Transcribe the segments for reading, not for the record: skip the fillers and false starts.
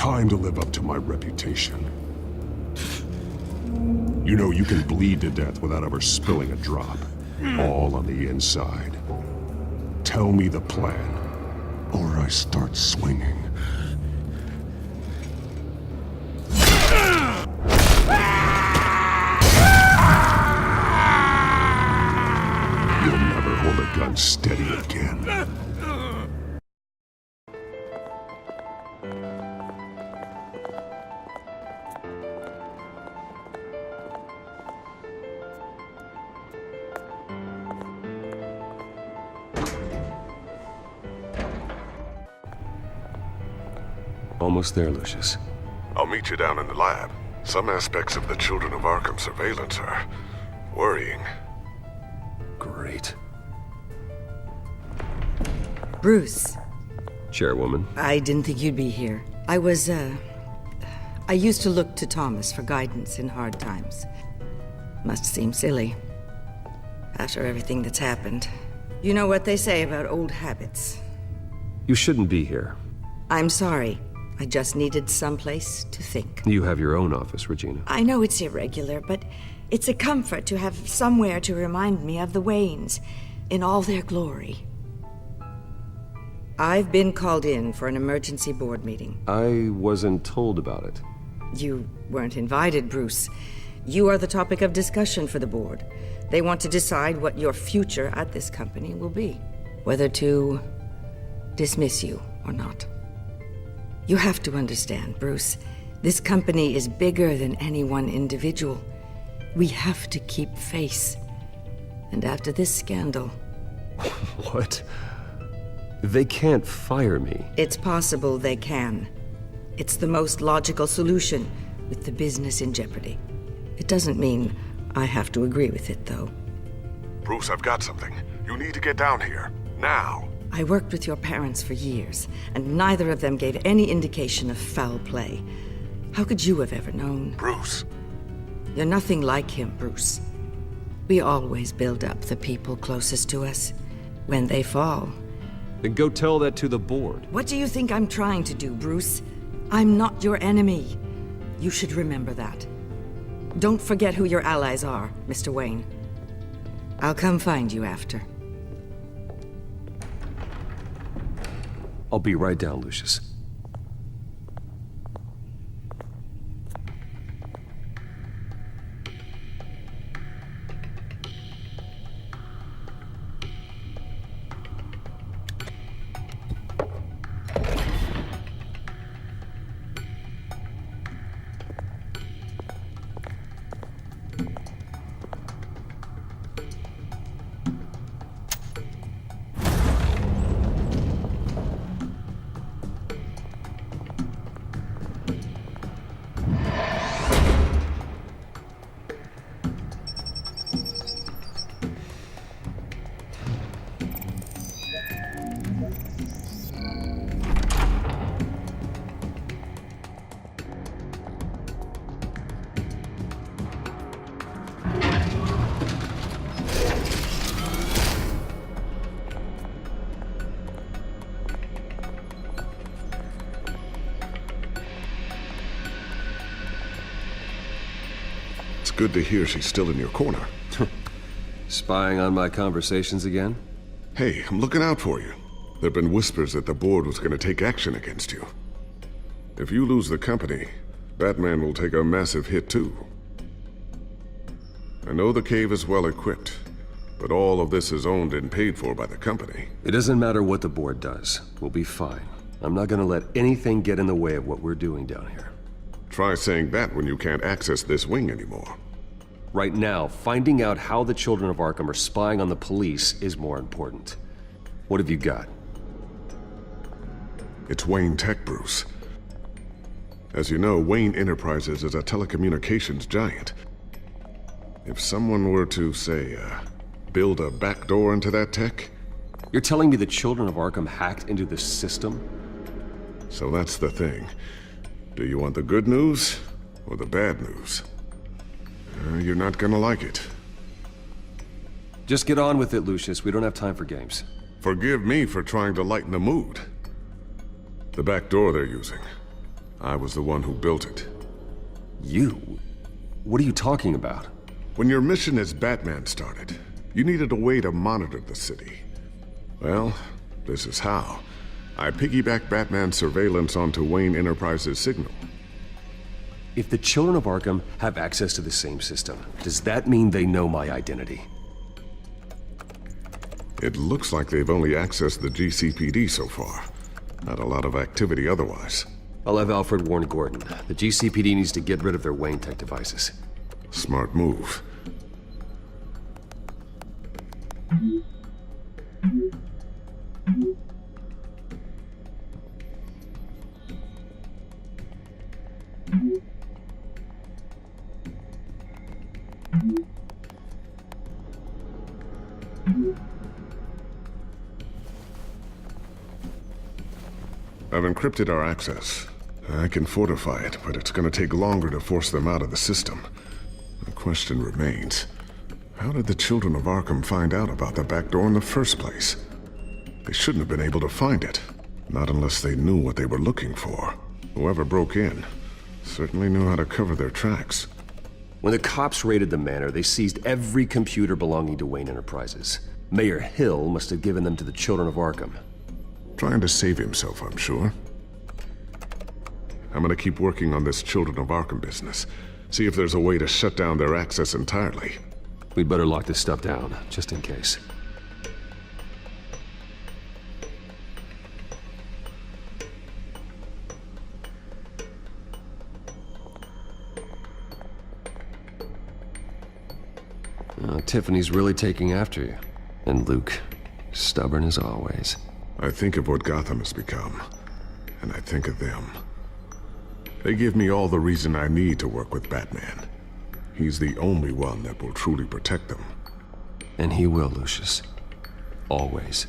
time to live up to my reputation. You know you can bleed to death without ever spilling a drop. All on the inside. Tell me the plan, or I start swinging. You'll never hold a gun steady again. Almost there, Lucius. I'll meet you down in the lab. Some aspects of the Children of Arkham surveillance are worrying. Great. Bruce. Chairwoman. I didn't think you'd be here. I used to look to Thomas for guidance in hard times. Must seem silly. After everything that's happened. You know what they say about old habits. You shouldn't be here. I'm sorry. I just needed someplace to think. You have your own office, Regina. I know it's irregular, but it's a comfort to have somewhere to remind me of the Waynes in all their glory. I've been called in for an emergency board meeting. I wasn't told about it. You weren't invited, Bruce. You are the topic of discussion for the board. They want to decide what your future at this company will be. Whether to dismiss you or not. You have to understand, Bruce. This company is bigger than any one individual. We have to keep face. And after this scandal... What? They can't fire me. It's possible they can. It's the most logical solution with the business in jeopardy. It doesn't mean I have to agree with it, though. Bruce, I've got something. You need to get down here. Now. I worked with your parents for years, and neither of them gave any indication of foul play. How could you have ever known? Bruce. You're nothing like him, Bruce. We always build up the people closest to us. When they fall... Then go tell that to the board. What do you think I'm trying to do, Bruce? I'm not your enemy. You should remember that. Don't forget who your allies are, Mr. Wayne. I'll come find you after. I'll be right down, Lucius. Good to hear she's still in your corner. Spying on my conversations again? Hey, I'm looking out for you. There've been whispers that the board was going to take action against you. If you lose the company, Batman will take a massive hit too. I know the cave is well equipped, but all of this is owned and paid for by the company. It doesn't matter what the board does. We'll be fine. I'm not gonna let anything get in the way of what we're doing down here. Try saying that when you can't access this wing anymore. Right now, finding out how the Children of Arkham are spying on the police is more important. What have you got? It's Wayne Tech, Bruce. As you know, Wayne Enterprises is a telecommunications giant. If someone were to, say, build a backdoor into that tech... You're telling me the Children of Arkham hacked into this system? So that's the thing. Do you want the good news or the bad news? You're not gonna like it. Just get on with it, Lucius. We don't have time for games. Forgive me for trying to lighten the mood. The back door they're using. I was the one who built it. You? What are you talking about? When your mission as Batman started, you needed a way to monitor the city. Well, this is how. I piggybacked Batman's surveillance onto Wayne Enterprises' signal. If the children of Arkham have access to the same system, does that mean they know my identity? It looks like they've only accessed the GCPD so far. Not a lot of activity otherwise. I'll have Alfred warn Gordon. The GCPD needs to get rid of their Wayne Tech devices. Smart move. I've encrypted our access. I can fortify it, but it's gonna take longer to force them out of the system. The question remains, how did the children of Arkham find out about the back door in the first place? They shouldn't have been able to find it. Not unless they knew what they were looking for. Whoever broke in certainly knew how to cover their tracks. When the cops raided the manor, they seized every computer belonging to Wayne Enterprises. Mayor Hill must have given them to the children of Arkham. Trying to save himself, I'm sure. I'm gonna keep working on this Children of Arkham business. See if there's a way to shut down their access entirely. We'd better lock this stuff down, just in case. Tiffany's really taking after you. And Luke, stubborn as always. I think of what Gotham has become, and I think of them. They give me all the reason I need to work with Batman. He's the only one that will truly protect them. And he will, Lucius. Always.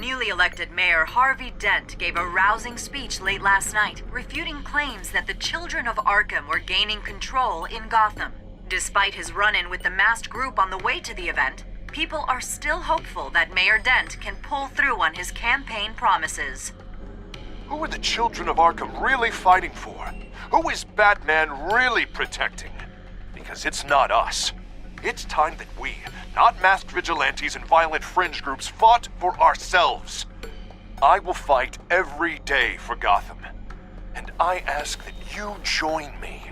Newly elected Mayor Harvey Dent gave a rousing speech late last night, refuting claims that the children of Arkham were gaining control in Gotham. Despite his run-in with the masked group on the way to the event, people are still hopeful that Mayor Dent can pull through on his campaign promises. Who are the children of Arkham really fighting for? Who is Batman really protecting? Because it's not us. It's time that we, not masked vigilantes and violent fringe groups, fought for ourselves. I will fight every day for Gotham. And I ask that you join me.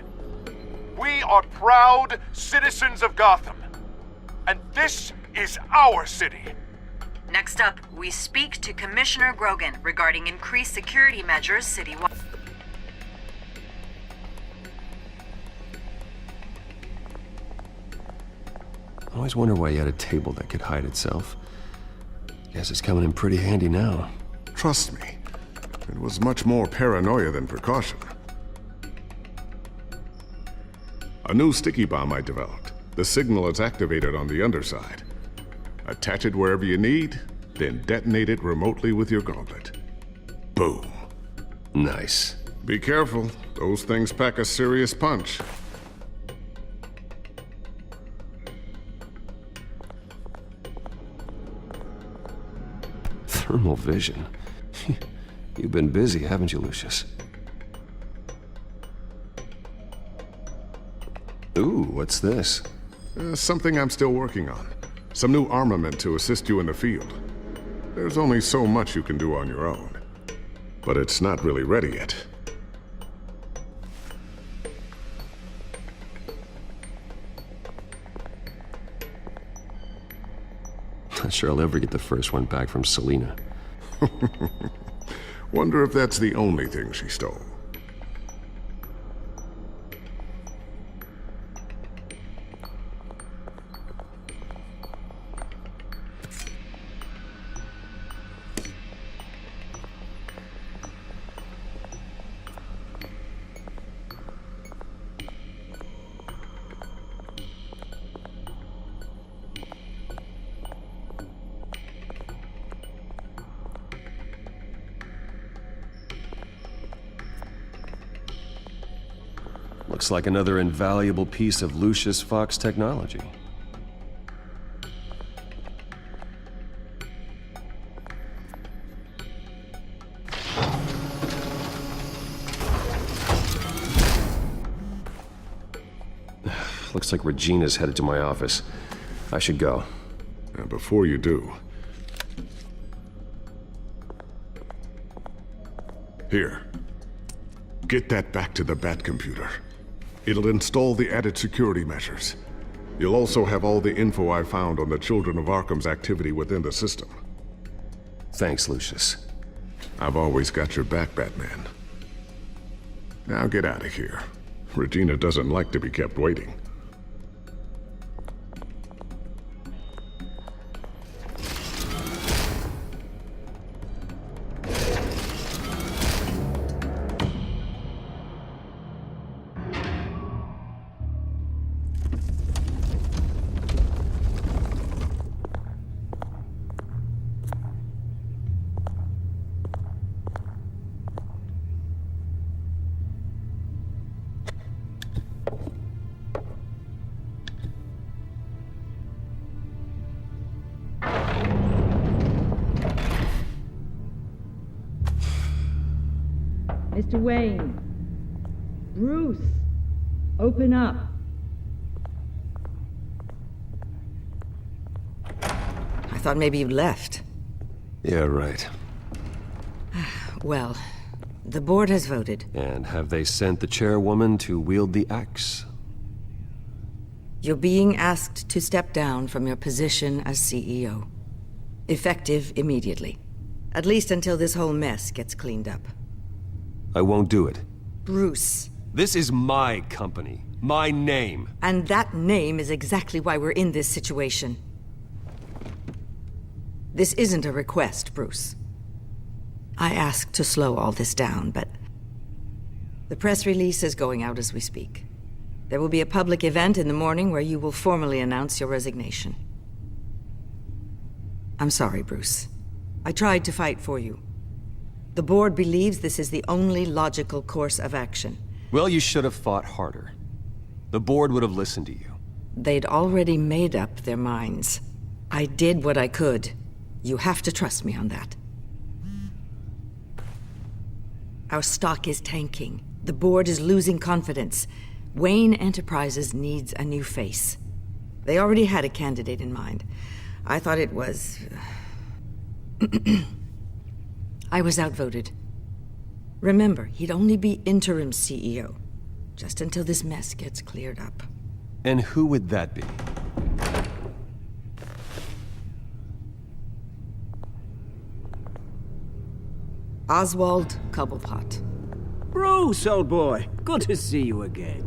We are proud citizens of Gotham. And this is our city. Next up, we speak to Commissioner Grogan regarding increased security measures citywide. I always wonder why you had a table that could hide itself. Guess it's coming in pretty handy now. Trust me, it was much more paranoia than precaution. A new sticky bomb I developed. The signal is activated on the underside. Attach it wherever you need, then detonate it remotely with your gauntlet. Boom. Nice. Be careful, those things pack a serious punch. Thermal vision. You've been busy, haven't you, Lucius? Ooh, what's this? Something I'm still working on. Some new armament to assist you in the field. There's only so much you can do on your own. But it's not really ready yet. Not sure I'll ever get the first one back from Selina. Wonder if that's the only thing she stole. Looks like another invaluable piece of Lucius Fox technology. Looks like Regina's headed to my office. I should go. And before you do... Here. Get that back to the Bat computer. It'll install the added security measures. You'll also have all the info I found on the Children of Arkham's activity within the system. Thanks, Lucius. I've always got your back, Batman. Now get out of here. Regina doesn't like to be kept waiting. Mr. Wayne. Bruce. Open up. I thought maybe you left. Yeah, right. Well, the board has voted. And have they sent the chairwoman to wield the axe? You're being asked to step down from your position as CEO. Effective immediately. At least until this whole mess gets cleaned up. I won't do it. Bruce. This is my company. My name. And that name is exactly why we're in this situation. This isn't a request, Bruce. I asked to slow all this down, but... the press release is going out as we speak. There will be a public event in the morning where you will formally announce your resignation. I'm sorry, Bruce. I tried to fight for you. The board believes this is the only logical course of action. Well, you should have fought harder. The board would have listened to you. They'd already made up their minds. I did what I could. You have to trust me on that. Our stock is tanking. The board is losing confidence. Wayne Enterprises needs a new face. They already had a candidate in mind. I thought it was... I was outvoted. Remember, he'd only be interim CEO, just until this mess gets cleared up. And who would that be? Oswald Cobblepot. Bruce, old boy. Good to see you again.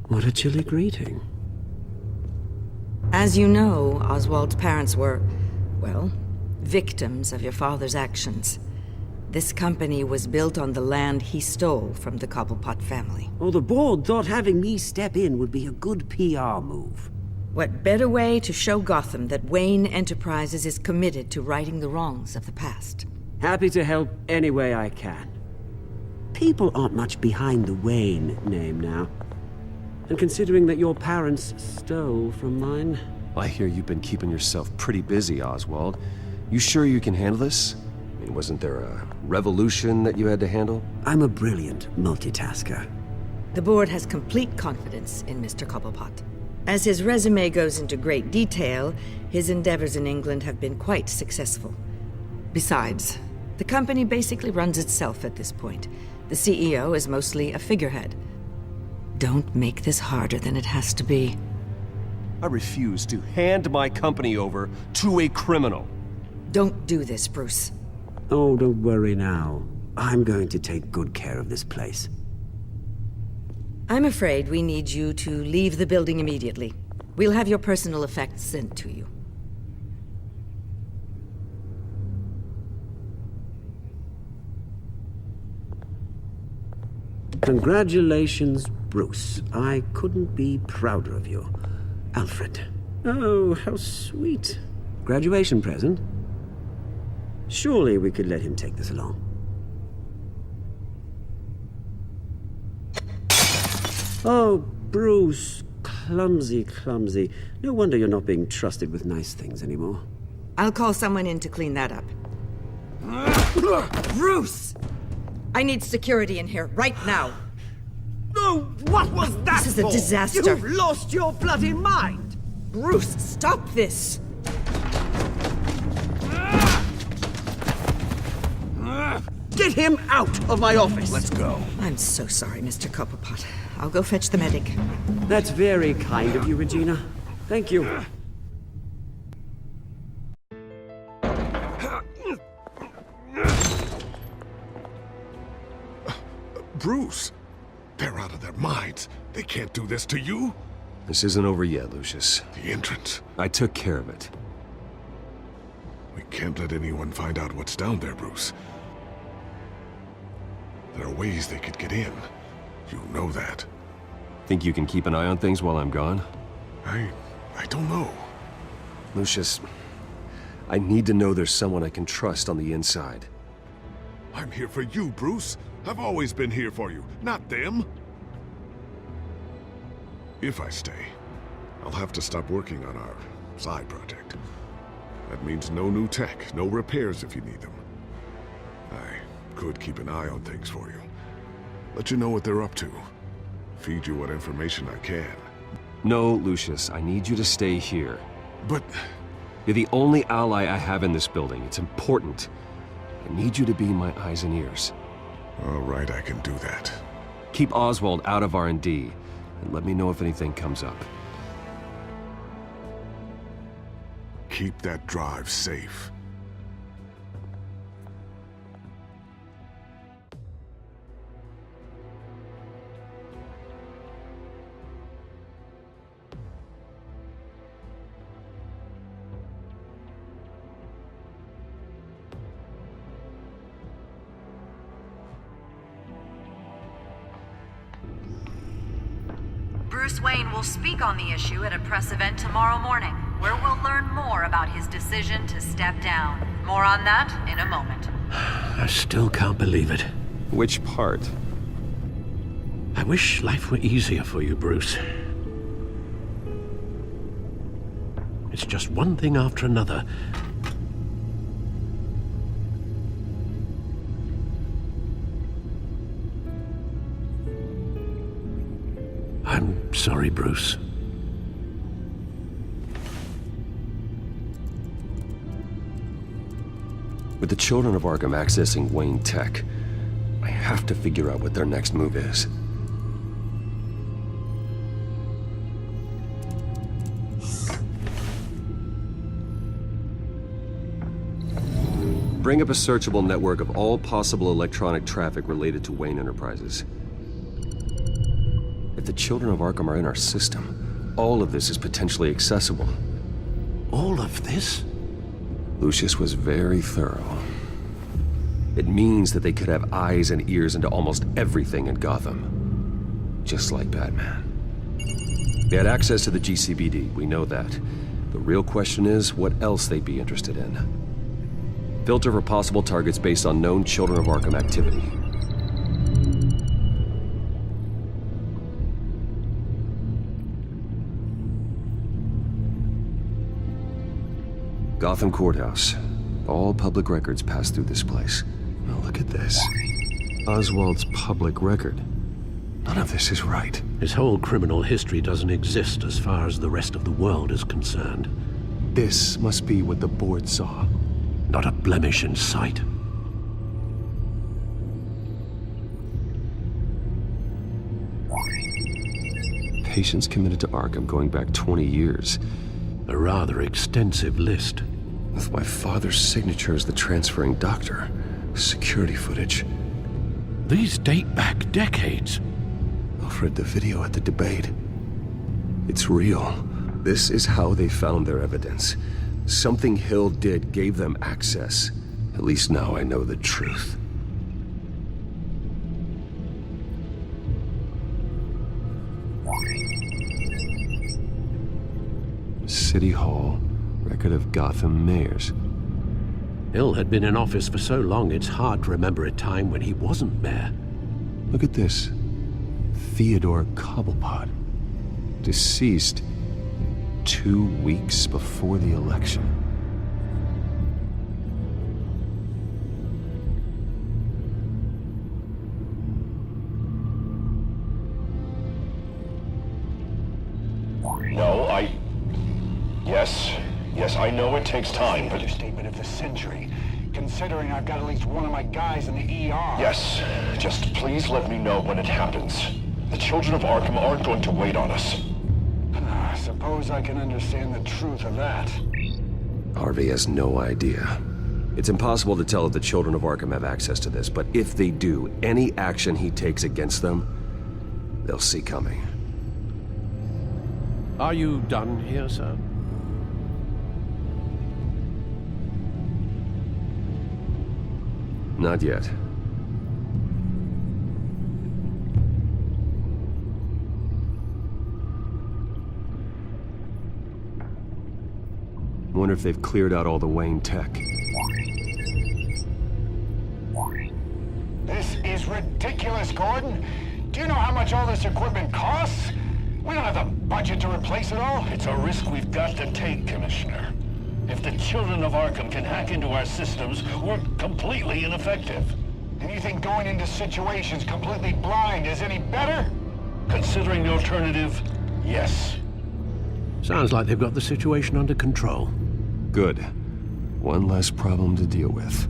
What a chilly greeting. As you know, Oswald's parents were, well, victims of your father's actions. This company was built on the land he stole from the Cobblepot family. Oh, the board thought having me step in would be a good PR move. What better way to show Gotham that Wayne Enterprises is committed to righting the wrongs of the past? Happy to help any way I can. People aren't much behind the Wayne name now. And considering that your parents stole from mine... I hear you've been keeping yourself pretty busy, Oswald. You sure you can handle this? I mean, wasn't there a revolution that you had to handle? I'm a brilliant multitasker. The board has complete confidence in Mr. Cobblepot. As his resume goes into great detail, his endeavors in England have been quite successful. Besides, the company basically runs itself at this point. The CEO is mostly a figurehead. Don't make this harder than it has to be. I refuse to hand my company over to a criminal. Don't do this, Bruce. Oh, don't worry now. I'm going to take good care of this place. I'm afraid we need you to leave the building immediately. We'll have your personal effects sent to you. Congratulations, Bruce. I couldn't be prouder of you. Alfred. Oh, how sweet. Graduation present? Surely we could let him take this along. Oh, Bruce. Clumsy, clumsy. No wonder you're not being trusted with nice things anymore. I'll call someone in to clean that up. Bruce! I need security in here, right now. Oh, what was that This is a for? disaster. You've lost your bloody mind! Bruce, stop this! Get him out of my office! Let's go. I'm so sorry, Mr. Copperpot. I'll go fetch the medic. That's very kind of you, Regina. Thank you. Bruce, they're out of their minds. They can't do this to you. This isn't over yet, Lucius. The entrance. I took care of it. We can't let anyone find out what's down there, Bruce. There are ways they could get in. You know that. Think you can keep an eye on things while I'm gone? I don't know. Lucius, I need to know there's someone I can trust on the inside. I'm here for you, Bruce. I've always been here for you, not them. If I stay, I'll have to stop working on our side project. That means no new tech, no repairs if you need them. I could keep an eye on things for you. Let you know what they're up to. Feed you what information I can. No, Lucius, I need you to stay here. But You're the only ally I have in this building. It's important. I need you to be my eyes and ears. all right, I can do that. Keep Oswald out of R&D, and let me know if anything comes up. Keep that drive safe. Bruce Wayne will speak on the issue at a press event tomorrow morning, where we'll learn more about his decision to step down. More on that in a moment. I still can't believe it. Which part? I wish life were easier for you, Bruce. It's just one thing after another. I'm sorry, Bruce. With the children of Arkham accessing Wayne Tech, I have to figure out what their next move is. Bring up a searchable network of all possible electronic traffic related to Wayne Enterprises. If the children of Arkham are in our system, all of this is potentially accessible. All of this? Lucius was very thorough. It means that they could have eyes and ears into almost everything in Gotham. Just like Batman. They had access to the GCPD, we know that. The real question is what else they'd be interested in. Filter for possible targets based on known Children of Arkham activity. Gotham Courthouse. All public records pass through this place. Now look at this. Oswald's public record. None of this is right. His whole criminal history doesn't exist as far as the rest of the world is concerned. This must be what the board saw. Not a blemish in sight. Patients committed to Arkham going back 20 years. A rather extensive list. With my father's signature as the transferring doctor. Security footage. These date back decades. Alfred, the video at the debate. It's real. This is how they found their evidence. Something Hill did gave them access. At least now I know the truth. City Hall. Record of Gotham mayors. Hill had been in office for so long it's hard to remember a time when he wasn't mayor. Look at this. Theodore Cobblepot. Deceased 2 weeks before the election. Yes, I know it takes time, but... Understatement of the century, considering I've got at least one of my guys in the ER. Yes, just please let me know when it happens. The children of Arkham aren't going to wait on us. I suppose I can understand the truth of that. Harvey has no idea. It's impossible to tell if the children of Arkham have access to this, but if they do, any action he takes against them, they'll see coming. Are you done here, sir? Not yet. Wonder if they've cleared out all the Wayne tech. This is ridiculous, Gordon. Do you know how much all this equipment costs? We don't have the budget to replace it all. It's a risk we've got to take, Commissioner. If the children of Arkham can hack into our systems, we're completely ineffective. And you think going into situations completely blind is any better? Considering the alternative, yes. Sounds like they've got the situation under control. Good. One less problem to deal with.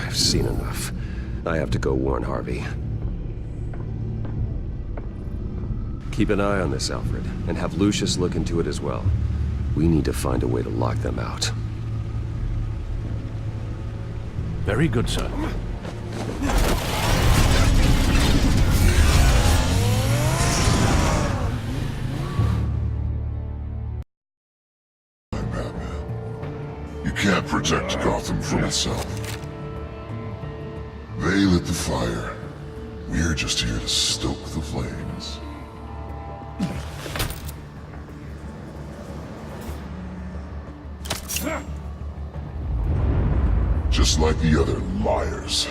I've seen enough. I have to go warn Harvey. Keep an eye on this, Alfred, and have Lucius look into it as well. We need to find a way to lock them out. Very good, sir. You can't protect Gotham from itself. They lit the fire. We're just here to stoke the flames. Just like the other liars.